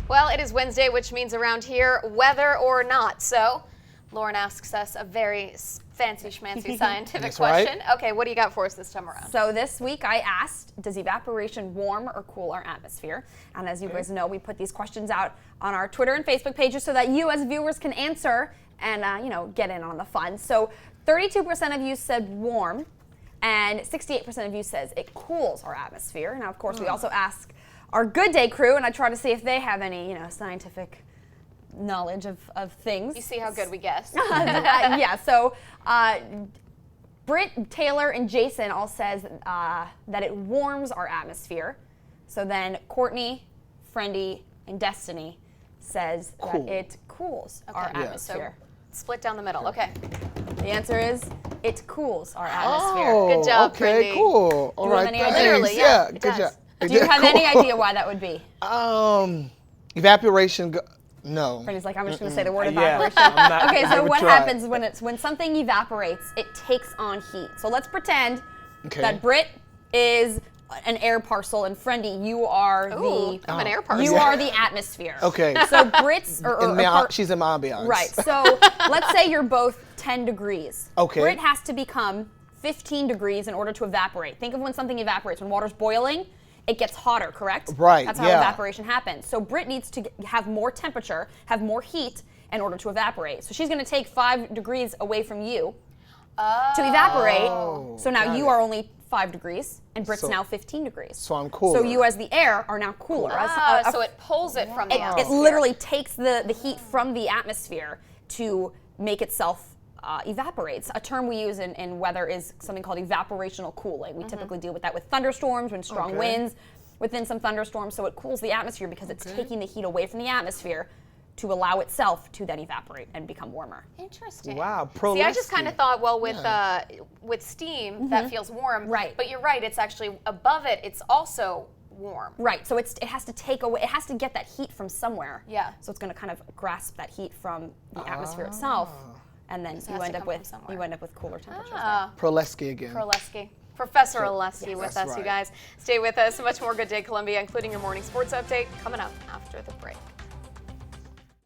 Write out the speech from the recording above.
Well, it is Wednesday, which means around here, weather or not. So, Lauren asks us a very fancy schmancy scientific question. Right. Okay, what do you got for us this time around? So this week I asked, does evaporation warm or cool our atmosphere? And as you guys know, we put these questions out on our Twitter and Facebook pages so that you as viewers can answer and get in on the fun. So 32% of you said warm, and 68% of you says it cools our atmosphere. Now, of course, we also ask our Good Day crew, and I try to see if they have any, scientific knowledge of things. You see how good we guess. Yeah, so Britt, Taylor, and Jason all says that it warms our atmosphere. So then Courtney, Friendy, and Destiny says that it cools our atmosphere. So split down the middle. Okay. The answer is it cools our atmosphere. Oh, Good job, okay, Friendy. cool. All right, any idea? thanks. Literally, yeah, it good job. does. Do you have any idea why that would be? Evaporation. No. Friendy's like, I'm just going to say the word Yeah, evaporation. I'm not- Okay, so never what tried. happens when something evaporates? It takes on heat. So let's pretend that Britt is an air parcel, and Friendy, you are I'm an air parcel. You are the atmosphere. Okay. So Britt's She's in my ambiance. right. So let's say you're both 10 degrees. Okay. Britt has to become 15 degrees in order to evaporate. Think of when something evaporates. When water's boiling, it gets hotter, correct? Right, That's how yeah. evaporation happens. So Britt needs to have more temperature, have more heat in order to evaporate. So she's going to take 5 degrees away from you to evaporate. So now you are only 5 degrees, and Britt's now 15 degrees. So I'm cooler. So you as the air are now cooler. So it pulls it from the It atmosphere. literally takes the heat from the atmosphere to make itself evaporates. A term we use in weather is something called evaporational cooling. We typically deal with that with thunderstorms, when strong winds within some thunderstorms. So it cools the atmosphere because it's taking the heat away from the atmosphere to allow itself to then evaporate and become warmer. Interesting. Wow, See, I just kind of thought, well, with steam, that feels warm. Right. But you're right, it's actually above it, it's also warm. Right, so it has to take away, it has to get that heat from somewhere. Yeah. So it's going to kind of grasp that heat from the atmosphere itself, and then has you to end come up with from somewhere. cooler temperatures. Proleski again. Proleski. Professor Oleski with That's us, you right. guys. Stay with us. Much more Good Day Columbia, including your morning sports update, coming up after the break.